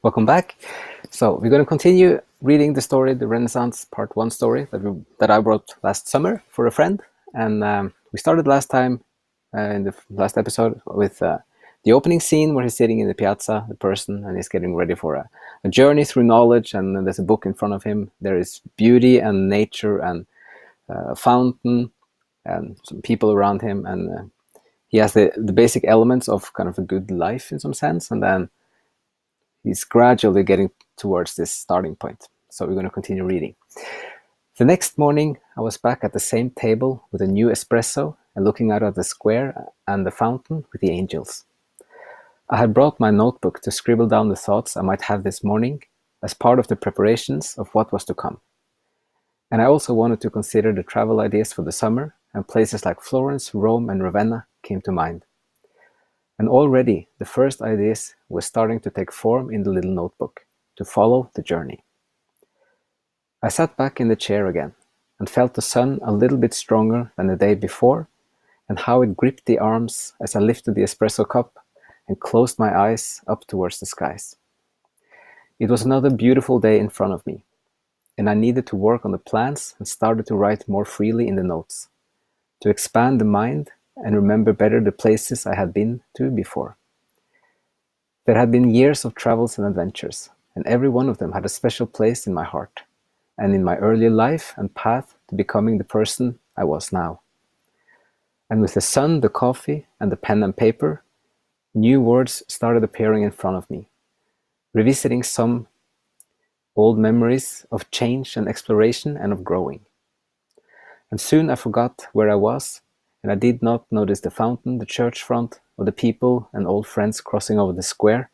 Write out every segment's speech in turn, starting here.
Welcome back. So we're going to continue reading the story, the Renaissance Part 1 story that I wrote last summer for a friend. And we started last time, in the last episode, with the opening scene where he's sitting in the piazza, the person, and he's getting ready for a journey through knowledge. And there's a book in front of him. There is beauty and nature and a fountain and some people around him. And he has the basic elements of kind of a good life in some sense. And then he's gradually getting towards this starting point. So we're going to continue reading. The next morning, I was back at the same table with a new espresso and looking out at the square and the fountain with the angels. I had brought my notebook to scribble down the thoughts I might have this morning as part of the preparations of what was to come. And I also wanted to consider the travel ideas for the summer, and places like Florence, Rome, and Ravenna came to mind. And already the first ideas were starting to take form in the little notebook, to follow the journey. I sat back in the chair again and felt the sun a little bit stronger than the day before, and how it gripped the arms as I lifted the espresso cup and closed my eyes up towards the skies. It was another beautiful day in front of me, and I needed to work on the plans and started to write more freely in the notes, to expand the mind and remember better the places I had been to before. There had been years of travels and adventures, and every one of them had a special place in my heart, and in my earlier life and path to becoming the person I was now. And with the sun, the coffee, and the pen and paper, new words started appearing in front of me, revisiting some old memories of change and exploration and of growing. And soon I forgot where I was, and I did not notice the fountain, the church front, or the people and old friends crossing over the square,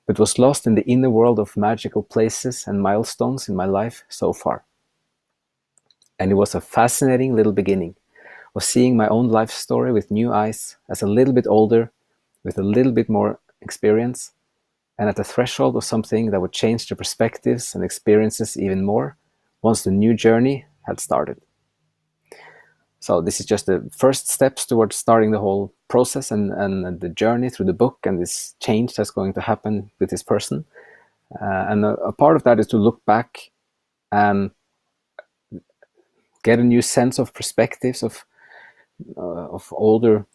but was lost in the inner world of magical places and milestones in my life so far. And it was a fascinating little beginning of seeing my own life story with new eyes, as a little bit older, with a little bit more experience, and at the threshold of something that would change the perspectives and experiences even more once the new journey had started. So this is just the first steps towards starting the whole process and the journey through the book and this change that's going to happen with this person. And a part of that is to look back and get a new sense of perspectives of older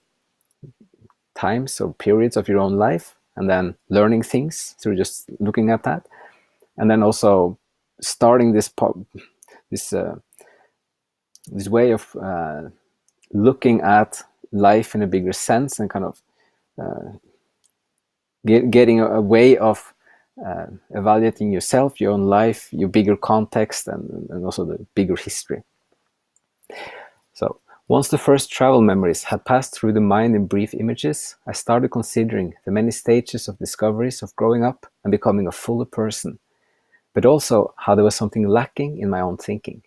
times or periods of your own life, and then learning things through just looking at that, and then also starting this way of looking at life in a bigger sense, and kind of getting a way of evaluating yourself, your own life, your bigger context, and also the bigger history. So once the first travel memories had passed through the mind in brief images, I started considering the many stages of discoveries of growing up and becoming a fuller person, but also how there was something lacking in my own thinking.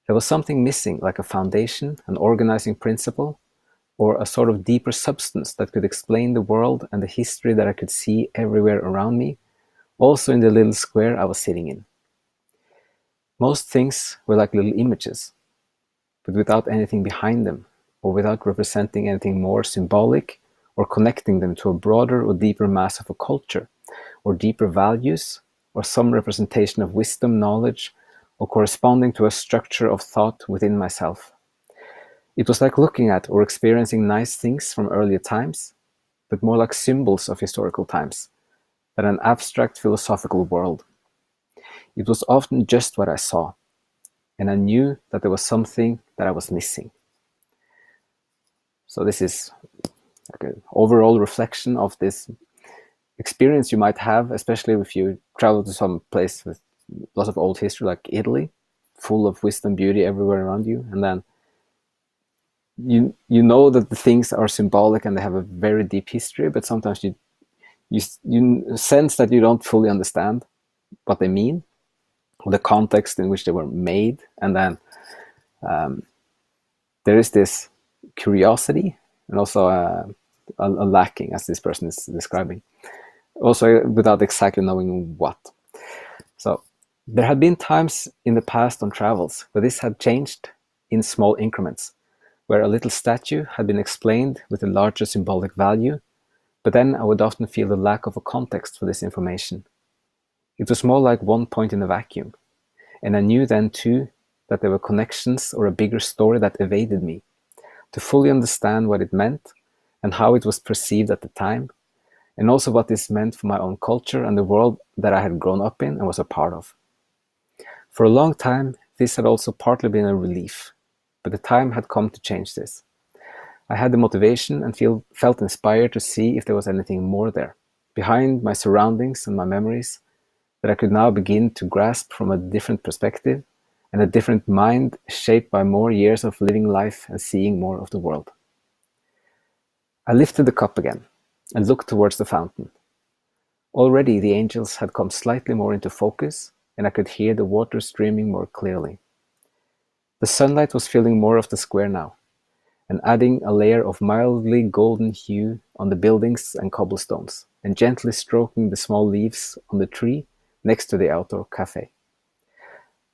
There was something missing, like a foundation, an organizing principle, or a sort of deeper substance that could explain the world and the history that I could see everywhere around me, also in the little square I was sitting in. Most things were like little images, but without anything behind them, or without representing anything more symbolic, or connecting them to a broader or deeper mass of a culture, or deeper values, or some representation of wisdom, knowledge, or corresponding to a structure of thought within myself. It was like looking at or experiencing nice things from earlier times, but more like symbols of historical times, than an abstract philosophical world. It was often just what I saw, and I knew that there was something that I was missing. So this is like an overall reflection of this experience you might have, especially if you travel to some place with lots of old history like Italy, full of wisdom, beauty everywhere around you, and then you know that the things are symbolic and they have a very deep history, but sometimes you sense that you don't fully understand what they mean, or the context in which they were made, and then there is this curiosity and also a lacking, as this person is describing, also without exactly knowing what. So there had been times in the past on travels where this had changed in small increments, where a little statue had been explained with a larger symbolic value, but then I would often feel the lack of a context for this information, It was more like one point in a vacuum, and I knew then too that there were connections or a bigger story that evaded me. To fully understand what it meant and how it was perceived at the time, and also what this meant for my own culture and the world that I had grown up in and was a part of. For a long time, this had also partly been a relief, but the time had come to change this. I had the motivation and felt inspired to see if there was anything more there, behind my surroundings and my memories, that I could now begin to grasp from a different perspective and a different mind shaped by more years of living life and seeing more of the world. I lifted the cup again and looked towards the fountain. Already the angels had come slightly more into focus, and I could hear the water streaming more clearly. The sunlight was filling more of the square now, and adding a layer of mildly golden hue on the buildings and cobblestones, and gently stroking the small leaves on the tree next to the outdoor café.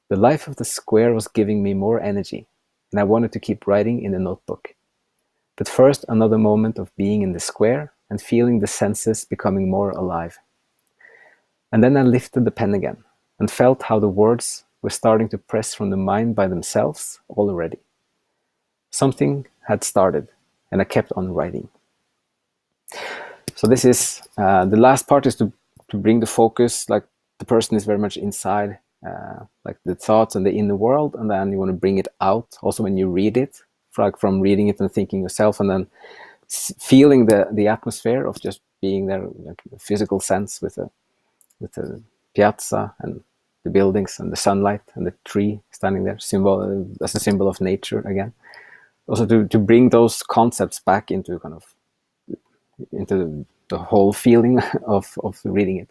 The life of the square was giving me more energy, and I wanted to keep writing in the notebook. But first, another moment of being in the square and feeling the senses becoming more alive. And then I lifted the pen again and felt how the words were starting to press from the mind by themselves already. Something had started, and I kept on writing. So this is the last part is to bring the focus, like the person is very much inside, like the thoughts and the inner world, and then you want to bring it out also when you read it, like from reading it and thinking yourself, and then feeling the atmosphere of just being there, like a physical sense with the piazza and the buildings and the sunlight and the tree standing there, symbol as a symbol of nature again. Also to bring those concepts back into kind of into the whole feeling of reading it.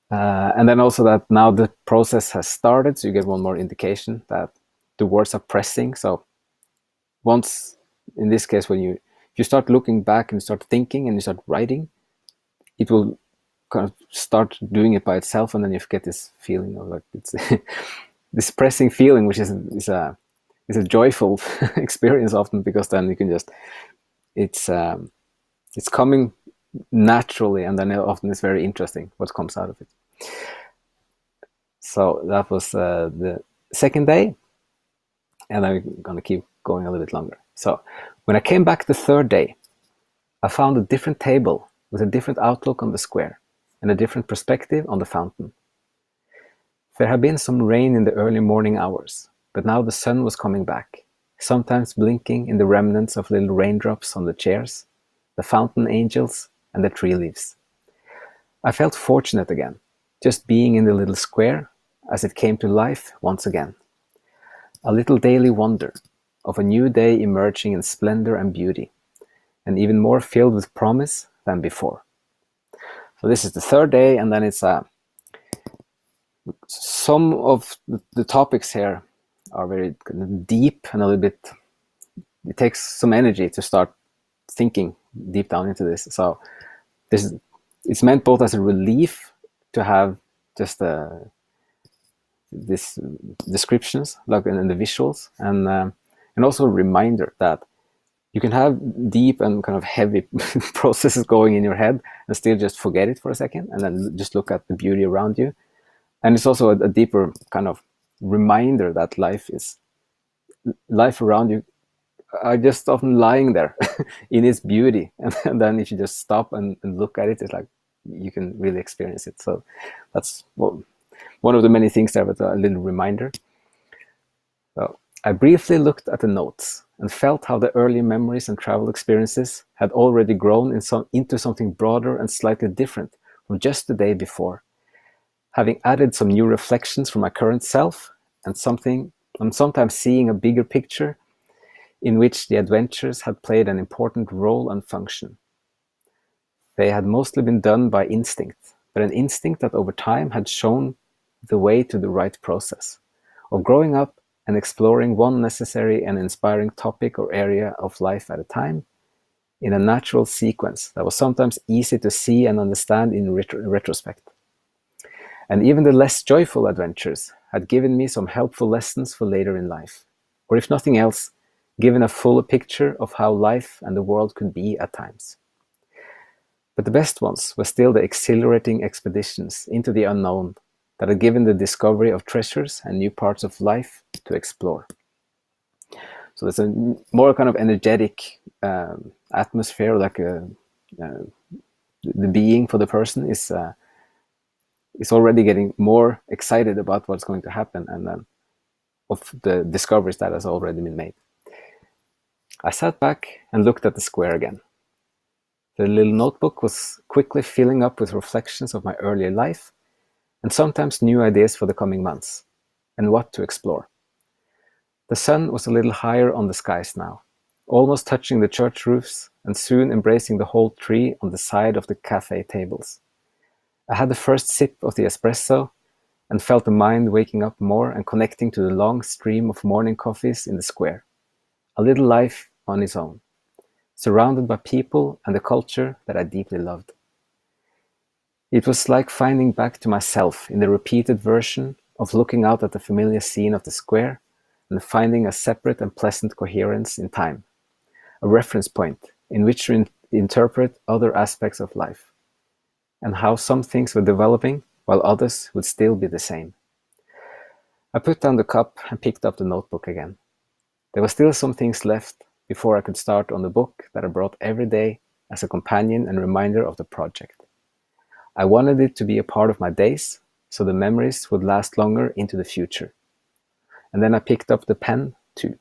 And then also that now the process has started, so you get one more indication that the words are pressing. So once, in this case, when you start looking back and start thinking and you start writing, it will kind of start doing it by itself, and then you get this feeling of like it's this pressing feeling, which is a joyful experience often, because then you can just it's coming naturally, and then often it's very interesting what comes out of it. So that was the second day, and I'm gonna keep going a little bit longer. So when I came back the third day, I found a different table with a different outlook on the square and a different perspective on the fountain. There had been some rain in the early morning hours, but now the sun was coming back, sometimes blinking in the remnants of little raindrops on the chairs, the fountain angels, and the tree leaves. I felt fortunate again, just being in the little square as it came to life once again. A little daily wonder of a new day emerging in splendor and beauty, and even more filled with promise than before. So this is the third day, and then it's some of the topics here are very deep and a little bit, it takes some energy to start thinking deep down into this. So it's meant both as a relief to have just this descriptions, like in the visuals, and also a reminder that you can have deep and kind of heavy processes going in your head and still just forget it for a second, and then just look at the beauty around you. And it's also a deeper kind of reminder that life around you are just often lying there in its beauty. And then if you just stop and look at it, it's like you can really experience it. So that's one of the many things there, but a little reminder. So I briefly looked at the notes and felt how the early memories and travel experiences had already grown into something broader and slightly different from just the day before, having added some new reflections from my current self, and I'm sometimes seeing a bigger picture in which the adventures had played an important role and function. They had mostly been done by instinct, but an instinct that over time had shown the way to the right process of growing up and exploring one necessary and inspiring topic or area of life at a time in a natural sequence that was sometimes easy to see and understand in retrospect. And even the less joyful adventures had given me some helpful lessons for later in life, or if nothing else, given a fuller picture of how life and the world could be at times. But the best ones were still the exhilarating expeditions into the unknown that had given the discovery of treasures and new parts of life to explore. So there's a more kind of energetic atmosphere, like the being for the person is already getting more excited about what's going to happen, and then of the discoveries that has already been made. I sat back and looked at the square again. The little notebook was quickly filling up with reflections of my earlier life, and sometimes new ideas for the coming months, and what to explore. The sun was a little higher on the skies now, almost touching the church roofs, and soon embracing the whole tree on the side of the café tables. I had the first sip of the espresso, and felt the mind waking up more and connecting to the long stream of morning coffees in the square. A little life on its own, surrounded by people and the culture that I deeply loved. It was like finding back to myself in the repeated version of looking out at the familiar scene of the square and finding a separate and pleasant coherence in time, a reference point in which to interpret other aspects of life, and how some things were developing while others would still be the same. I put down the cup and picked up the notebook again. There were still some things left before I could start on the book that I brought every day as a companion and reminder of the project. I wanted it to be a part of my days, so the memories would last longer into the future. And then I picked up the pen too.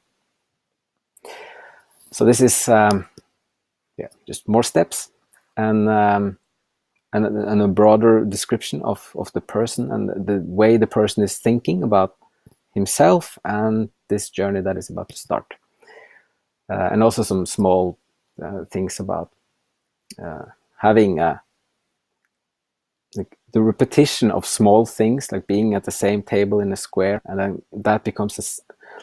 So this is just more steps and a broader description of the person and the way the person is thinking about himself and this journey that is about to start. And also some small things about having like the repetition of small things, like being at the same table in a square, and then that becomes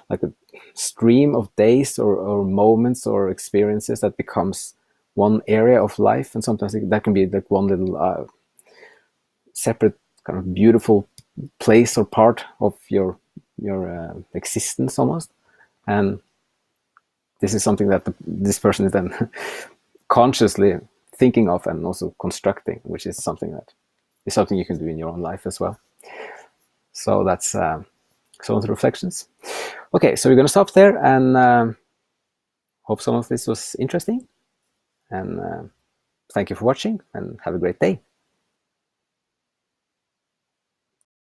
like a stream of days or moments or experiences that becomes one area of life. And sometimes that can be like one little separate kind of beautiful place or part of your existence almost. And this is something that this person is then consciously thinking of and also constructing, which is something you can do in your own life as well. So that's some of the reflections. Okay, so we're going to stop there, and hope some of this was interesting. And thank you for watching, and have a great day.